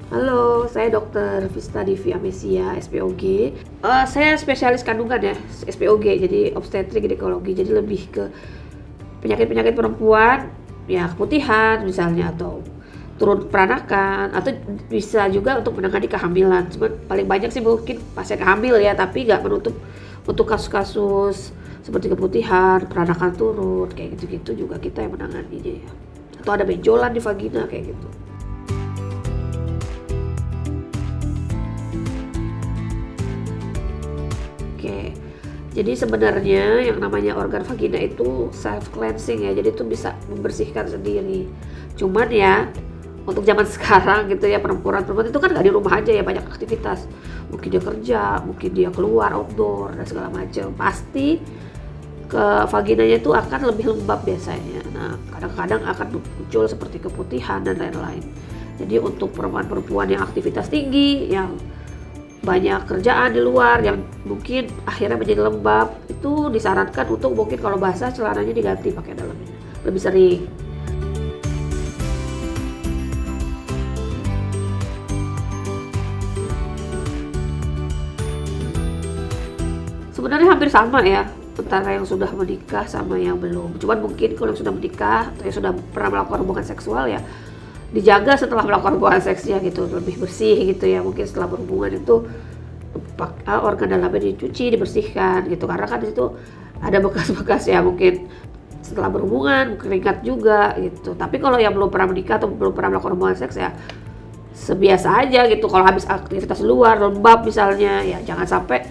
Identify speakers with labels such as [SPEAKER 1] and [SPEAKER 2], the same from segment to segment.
[SPEAKER 1] Halo, saya Dr. Vista Divi Amesia, SPOG. Saya spesialis kandungan ya, SPOG, jadi obstetrik ginekologi. Jadi lebih ke penyakit-penyakit perempuan, ya keputihan misalnya, atau turun peranakan, atau bisa juga untuk menangani kehamilan. Cuman paling banyak sih mungkin pasien hamil ya, tapi nggak menutup untuk kasus-kasus seperti keputihan, peranakan turun, kayak gitu-gitu juga kita yang menanganinya ya. Atau ada benjolan di vagina kayak gitu. Oke, jadi sebenarnya yang namanya organ vagina itu self cleansing ya, jadi itu bisa membersihkan sendiri. Cuman ya untuk zaman sekarang gitu ya, perempuan-perempuan itu kan nggak di rumah aja ya, banyak aktivitas. Mungkin dia kerja, mungkin dia keluar outdoor dan segala macam. Pasti ke vaginanya itu akan lebih lembab biasanya. Nah, kadang-kadang akan muncul seperti keputihan dan lain-lain. Jadi untuk perempuan-perempuan yang aktivitas tinggi, yang banyak kerjaan di luar, yang mungkin akhirnya menjadi lembab, itu disarankan untuk mungkin kalau basah celananya diganti pakai dalamnya lebih sering. Sebenarnya hampir sama ya antara yang sudah menikah sama yang belum. Cuman mungkin kalau yang sudah menikah atau yang sudah pernah melakukan hubungan seksual ya dijaga setelah melakukan hubungan seksnya gitu, lebih bersih gitu ya. Mungkin setelah berhubungan itu organ dalamnya dicuci, dibersihkan gitu, karena kan di situ ada bekas-bekas ya, mungkin setelah berhubungan keringat juga gitu. Tapi kalau yang belum pernah menikah atau belum pernah melakukan hubungan seks ya sebiasa aja gitu. Kalau habis aktivitas luar lembab misalnya ya jangan sampai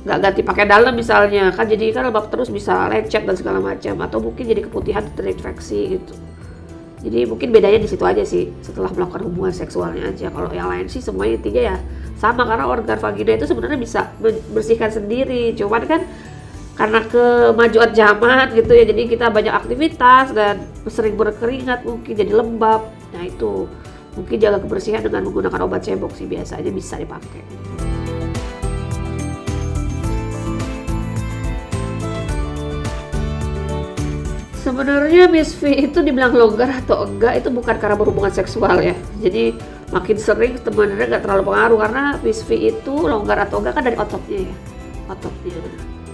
[SPEAKER 1] nggak ganti pakai dalam misalnya, kan jadi kan lembab terus bisa lecet dan segala macam, atau mungkin jadi keputihan terinfeksi gitu. Jadi mungkin bedanya di situ aja sih, setelah melakukan hubungan seksualnya aja. Kalau yang lain sih semuanya intinya ya sama, karena organ vagina itu sebenarnya bisa membersihkan sendiri. Cuman kan karena kemajuan zaman gitu ya, jadi kita banyak aktivitas dan sering berkeringat, mungkin jadi lembab. Nah itu mungkin jaga kebersihan dengan menggunakan obat cebok sih biasanya bisa dipakai. Sebenarnya Miss V itu dibilang longgar atau enggak itu bukan karena berhubungan seksual ya. Jadi makin sering sebenarnya nggak terlalu pengaruh, karena Miss V itu longgar atau enggak kan dari ototnya ya. Ototnya.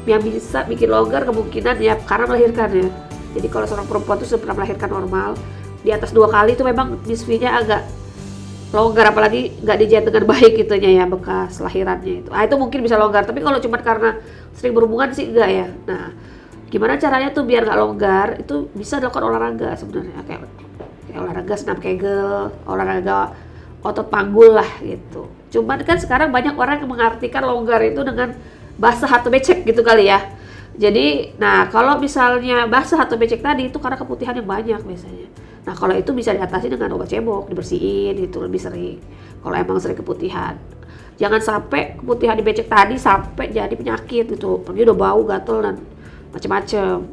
[SPEAKER 1] Yang bisa bikin longgar kemungkinan ya karena melahirkan ya. Jadi kalau seorang perempuan itu sudah pernah melahirkan normal, di atas 2 kali itu memang Miss V-nya agak longgar, apalagi nggak dijahit dengan baik gitunya ya bekas lahirannya itu. Ah itu mungkin bisa longgar, tapi kalau cuma karena sering berhubungan sih enggak ya. Nah, gimana caranya tuh biar nggak longgar? Itu bisa dilakukan olahraga sebenarnya, kayak olahraga senam kegel, olahraga otot panggul lah gitu. Cuman kan sekarang banyak orang yang mengartikan longgar itu dengan basah atau becek gitu kali ya. Jadi, nah kalau misalnya basah atau becek tadi itu karena keputihan yang banyak biasanya. Nah kalau itu bisa diatasi dengan obat cebok, dibersihin gitu lebih sering. Kalau emang sering keputihan, jangan sampai keputihan di becek tadi sampai jadi penyakit gitu. Pergi udah bau, gatel dan macam-macam.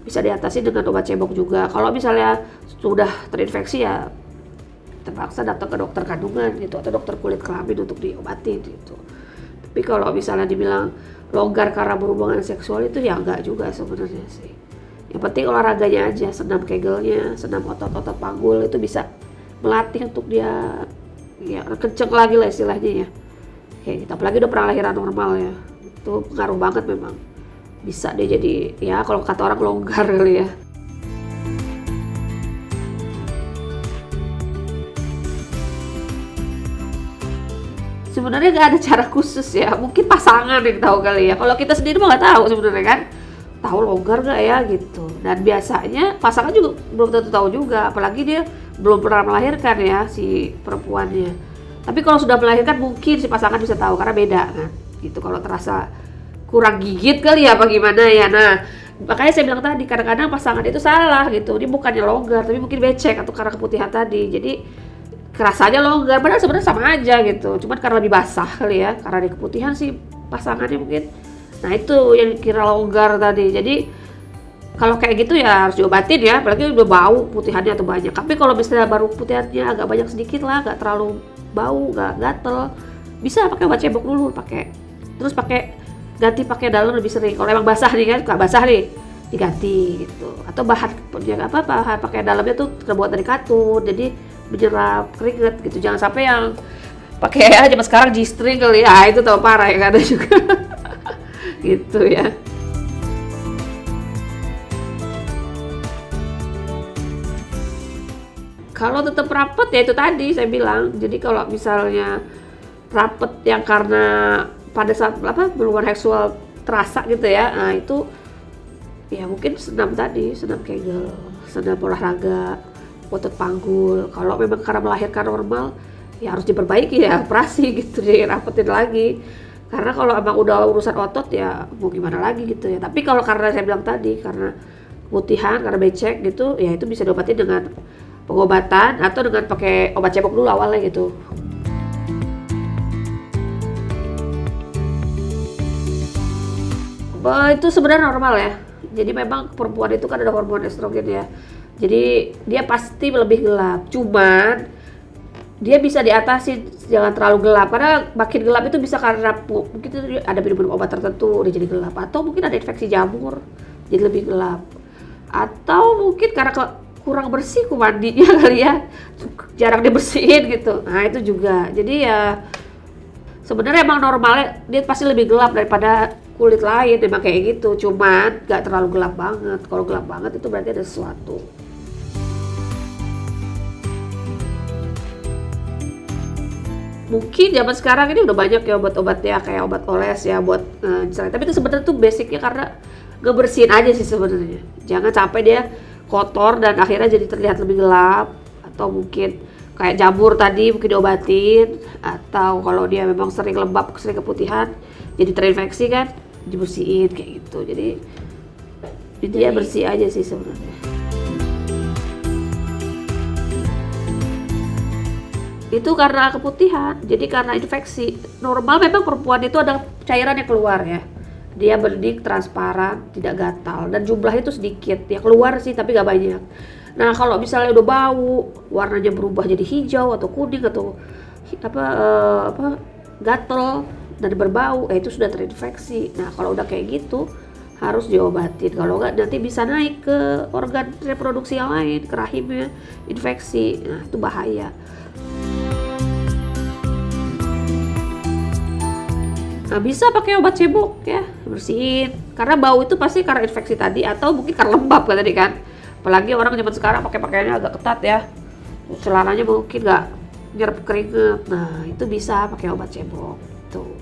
[SPEAKER 1] Bisa diatasi dengan obat cebok juga. Kalau misalnya sudah terinfeksi ya terpaksa datang ke dokter kandungan gitu, atau dokter kulit kelamin untuk diobatin gitu. Tapi kalau misalnya dibilang longgar karena berhubungan seksual itu ya enggak juga sebenarnya sih. Yang penting olahraganya aja, senam kegelnya, senam otot-otot panggul itu bisa melatih untuk dia ya kenceng lagi lah istilahnya ya. Kayak gitu. Apalagi udah pernah lahiran normal ya. Itu pengaruh banget memang. Bisa deh jadi ya kalau kata orang longgar kali ya. Sebenarnya nggak ada cara khusus ya, mungkin pasangan yang tahu kali ya. Kalau kita sendiri mah nggak tahu sebenarnya kan, tahu longgar nggak ya gitu. Dan biasanya pasangan juga belum tentu tahu juga, apalagi dia belum pernah melahirkan ya si perempuannya. Tapi kalau sudah melahirkan mungkin si pasangan bisa tahu karena beda kan, gitu. Kalau terasa kurang gigit kali ya apa gimana ya. Nah makanya saya bilang tadi kadang-kadang pasangan itu salah gitu, dia bukannya longgar tapi mungkin becek atau karena keputihan tadi, jadi kerasanya longgar padahal sebenarnya sama aja gitu, cuman karena lebih basah kali ya, karena di keputihan sih pasangannya mungkin. Nah itu yang kira longgar tadi. Jadi kalau kayak gitu ya harus diobatin ya, apalagi udah bau putihannya atau banyak. Tapi kalau misalnya baru putihannya agak banyak sedikit lah, gak terlalu bau, gak gatel, bisa pakai obat cebok dulu, pakai terus pakai ganti pakai dalam lebih sering. Kalau emang basah nih kan, gak basah nih diganti gitu. Atau bahan pakai dalamnya tuh terbuat dari katun, jadi menyerap keringat gitu. Jangan sampai yang pakai zaman sekarang G-string kali ya, itu tau parah ya, ada juga. Gitu ya. Kalau tetap rapet ya itu tadi saya bilang. Jadi kalau misalnya rapet yang karena pada saat hubungan seksual terasa gitu ya, nah itu ya mungkin senam tadi, senam Kegel, senam olahraga, otot panggul. Kalau memang karena melahirkan normal, ya harus diperbaiki ya, operasi gitu, dirapetin lagi. Karena kalau emang udah urusan otot ya mau gimana lagi gitu ya. Tapi kalau karena saya bilang tadi, karena keputihan, karena becek gitu, ya itu bisa diobatin dengan pengobatan atau dengan pakai obat cebok dulu awalnya gitu. Itu sebenarnya normal ya. Jadi memang perempuan itu kan ada hormon estrogen ya. Jadi dia pasti lebih gelap. Cuman dia bisa diatasi, jangan terlalu gelap. Karena makin gelap itu bisa karena mungkin ada minum obat tertentu dia jadi gelap, atau mungkin ada infeksi jamur jadi lebih gelap, atau mungkin karena kurang bersih mandinya kali ya, jarang dibersihin gitu. Nah itu juga. Jadi ya sebenarnya emang normalnya dia pasti lebih gelap daripada kulit lain, memang kayak gitu. Cuman gak terlalu gelap banget. Kalau gelap banget itu berarti ada sesuatu. Mungkin zaman sekarang ini udah banyak ya obat-obatnya, kayak obat oles ya buat tapi itu sebenarnya tuh basicnya karena ngebersihin aja sih sebenarnya. Jangan sampai dia kotor dan akhirnya jadi terlihat lebih gelap, atau mungkin kayak jamur tadi mungkin diobatin, atau kalau dia memang sering lembab, sering keputihan jadi terinfeksi kan, dibersihin kayak gitu. Jadi intinya bersih aja sih sebenarnya. Itu karena keputihan, jadi karena infeksi. Normal memang perempuan itu ada cairan yang keluar ya. Dia bening, transparan, tidak gatal, dan jumlahnya itu sedikit. Ya keluar sih tapi gak banyak. Nah kalau misalnya udah bau, warnanya berubah jadi hijau atau kuning atau gatal dan berbau, itu sudah terinfeksi. Nah kalau udah kayak gitu harus diobatin. Kalau enggak nanti bisa naik ke organ reproduksi yang lain, ke rahimnya, infeksi. Nah itu bahaya. Nah, bisa pakai obat cebok ya, bersihin. Karena bau itu pasti karena infeksi tadi, atau mungkin karena lembab kan tadi kan. Apalagi orang zaman sekarang pakai pakaiannya agak ketat ya. Celananya mungkin nggak nyerap keringat. Nah, itu bisa pakai obat cebok. Tuh.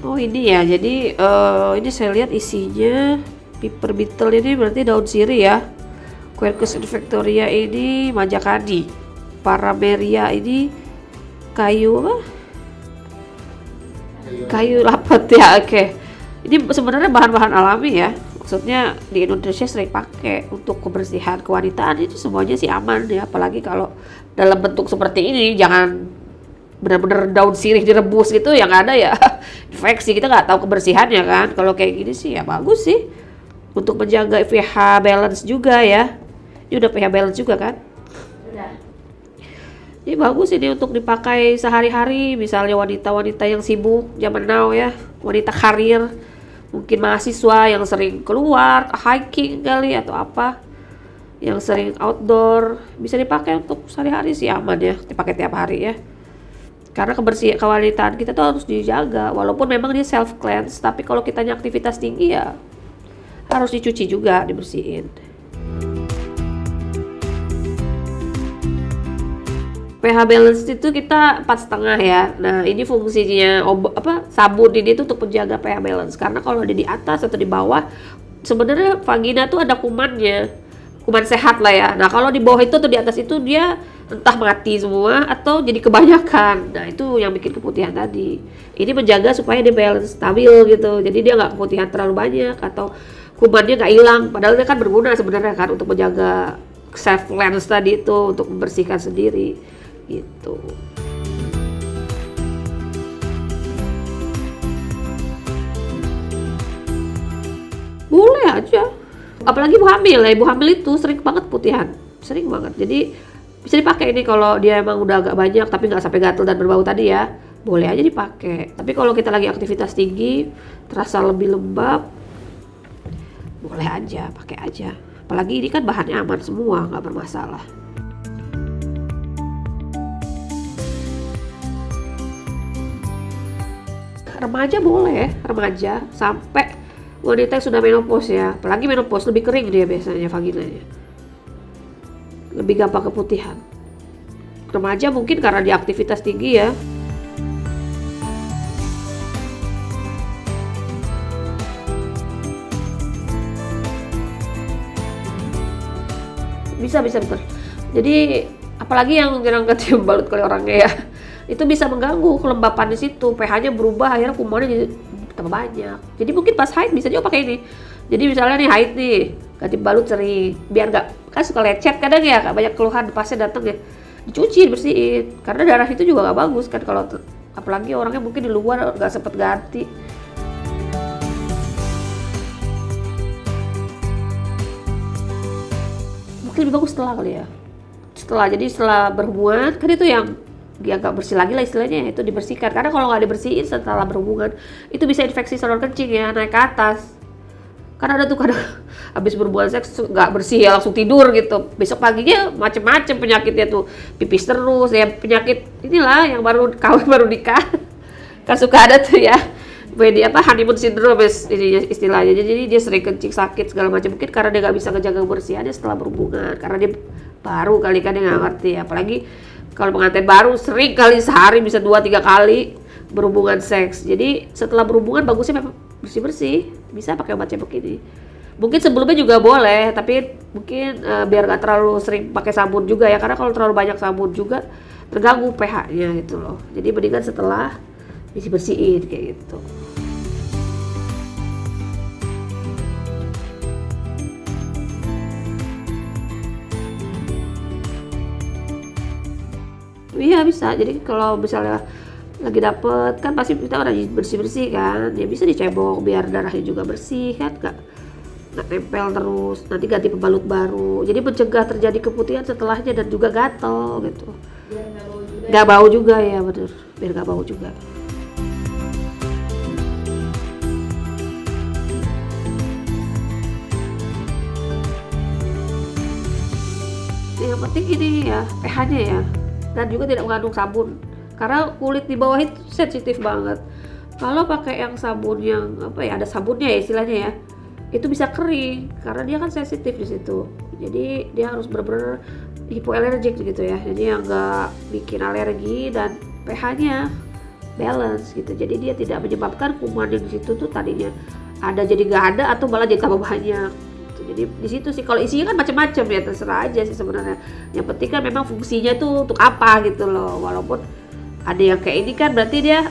[SPEAKER 1] Oh ini ya, jadi ini saya lihat isinya Piper Beetle ini berarti daun sirih ya. Quercus infectoria ini majakani, Parameria ini kayu apa? Kayu lapet ya, oke. Ini sebenarnya bahan-bahan alami ya. Maksudnya di Indonesia sering pakai untuk kebersihan kewanitaan, itu semuanya sih aman ya. Apalagi kalau dalam bentuk seperti ini, jangan benar-benar daun sirih direbus gitu yang ada ya infeksi, kita nggak tahu kebersihannya kan. Kalau kayak gini sih ya bagus sih untuk menjaga pH balance juga ya. Ini udah pH balance juga kan? Udah. Ini bagus ini untuk dipakai sehari-hari, misalnya wanita-wanita yang sibuk zaman now ya, wanita karir, mungkin mahasiswa yang sering keluar, hiking kali atau apa, yang sering outdoor, bisa dipakai untuk sehari-hari sih, aman ya, dipakai tiap hari ya. Karena kebersihan kewanitaan kita tuh harus dijaga, walaupun memang dia self cleanse, tapi kalau kitanya aktivitas tinggi ya harus dicuci juga, dibersihin. pH balance itu kita 4,5 ya. Nah ini fungsinya sabun ini tuh untuk menjaga pH balance. Karena kalau di atas atau di bawah, sebenarnya vagina tuh ada kumannya, kuman sehat lah ya. Nah kalau di bawah itu atau di atas itu dia entah mati semua atau jadi kebanyakan. Nah itu yang bikin keputihan tadi. Ini menjaga supaya dia balance, stabil gitu. Jadi dia nggak keputihan terlalu banyak atau kumannya nggak hilang. Padahal dia kan berguna sebenarnya kan untuk menjaga self cleanse tadi itu, untuk membersihkan sendiri. Gitu. Boleh aja, apalagi ibu hamil ya. Ibu hamil itu sering banget putihan, sering banget. Jadi bisa dipakai ini kalau dia emang udah agak banyak tapi nggak sampai gatal dan berbau tadi ya, boleh aja dipakai. Tapi kalau kita lagi aktivitas tinggi, terasa lebih lembab, boleh aja, pakai aja. Apalagi ini kan bahannya aman semua, nggak bermasalah. Remaja boleh, remaja sampai wanita yang sudah menopause ya. Apalagi menopause lebih kering dia biasanya vaginanya. Lebih gampang keputihan. Remaja mungkin karena dia aktivitas tinggi ya. Bisa betul. Jadi apalagi yang jarang balut kali orangnya ya, itu bisa mengganggu kelembapan di situ, pH-nya berubah, akhirnya kumannya jadi tambah banyak. Jadi mungkin pas haid bisa juga pakai ini. Jadi misalnya nih haid nih, ganti balut sering, biar nggak, kan suka lecet kadang ya, banyak keluhan pasnya datang ya, dicuci, dibersihin, karena darah itu juga nggak bagus kan kalau apalagi orangnya mungkin di luar nggak sempet ganti. Mungkin lebih bagus setelah kali ya. Setelah berhubungan, kan itu yang dia nggak bersih lagi lah istilahnya, itu dibersihkan. Karena kalau nggak dibersihin setelah berhubungan, itu bisa infeksi saluran kencing ya, naik ke atas. Karena ada tuh kadang habis berhubungan seks nggak bersih ya langsung tidur gitu. Besok paginya macem-macem penyakitnya tuh, pipis terus ya, penyakit inilah yang baru kawin baru nikah. Kan suka ada tuh ya. Honeymoon syndrome ini istilahnya. Jadi dia sering kencing, sakit segala macam, mungkin karena dia nggak bisa ngejaga kebersihannya setelah berhubungan, karena dia baru kali kan, dia nggak ngerti. Apalagi kalau pengantin baru sering kali sehari bisa 2-3 kali berhubungan seks. Jadi setelah berhubungan bagusnya memang bersih-bersih, bisa pakai obat cebok ini. Mungkin sebelumnya juga boleh, tapi mungkin biar nggak terlalu sering pakai sabun juga ya, karena kalau terlalu banyak sabun juga terganggu pH-nya gitu loh. Jadi mendingan setelah bersihin kayak gitu. Iya bisa. Jadi kalau misalnya lagi dapet kan pasti kita udah bersih kan, ya bisa dicebok biar darahnya juga bersih kan, nggak nempel terus. Nanti ganti pembalut baru. Jadi mencegah terjadi keputihan setelahnya dan juga gatel gitu. Biar nggak bau juga ya, bener. Biar nggak bau juga. Yang penting ini ya pH-nya ya, dan juga tidak mengandung sabun, karena kulit di bawah itu sensitif banget. Kalau pakai yang sabun yang ada sabunnya ya istilahnya ya, itu bisa kering karena dia kan sensitif di situ. Jadi dia harus benar-benar hipoalergik gitu ya, jadi yang nggak bikin alergi dan pH-nya balance gitu. Jadi dia tidak menyebabkan kuman di situ tuh tadinya ada jadi nggak ada atau malah jadi tambah banyak. Jadi di situ sih, kalau isinya kan macam-macam ya, terserah aja sih sebenarnya. Yang penting kan memang fungsinya tuh untuk apa gitu loh. Walaupun ada yang kayak ini kan berarti dia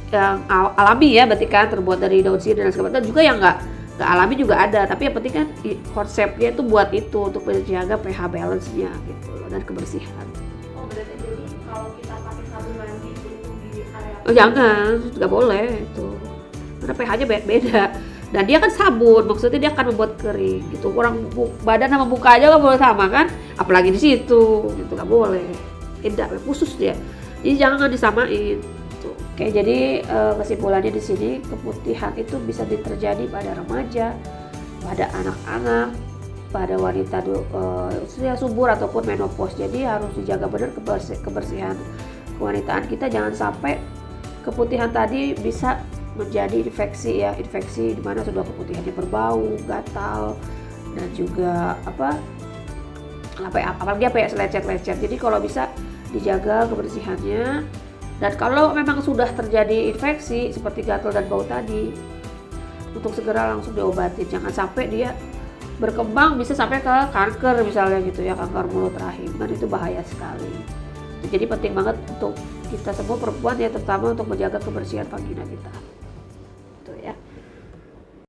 [SPEAKER 1] yang alami ya, berarti kan terbuat dari daun sirih dan segala macam. Juga yang nggak alami juga ada. Tapi yang penting kan konsepnya itu buat itu, untuk menjaga pH balance-nya gitu loh, dan kebersihan.
[SPEAKER 2] Oh berarti jadi kalau kita pakai sabun mandi itu di area
[SPEAKER 1] Jangan, nggak boleh itu. Karena pH-nya beda. Dan dia kan sabun, maksudnya dia akan membuat kering gitu. Kurang badan sama muka aja nggak boleh sama kan, apalagi di situ gitu, nggak boleh. Tidak, khusus dia. Jadi jangan disamain. Tuh. Oke, jadi kesimpulannya di sini, keputihan itu bisa terjadi pada remaja, pada anak-anak, pada wanita usia subur ataupun menopause. Jadi harus dijaga benar kebersihan kewanitaan kita, jangan sampai keputihan tadi bisa menjadi infeksi ya, infeksi di mana sudah keputihannya berbau, gatal, dan juga apalagi lecet-lecet. Jadi kalau bisa dijaga kebersihannya, dan kalau memang sudah terjadi infeksi seperti gatal dan bau tadi, untuk segera langsung diobatin. Jangan sampai dia berkembang bisa sampai ke kanker misalnya gitu ya, kanker mulut rahim, dan itu bahaya sekali. Jadi penting banget untuk kita semua perempuan ya, terutama untuk menjaga kebersihan vagina kita.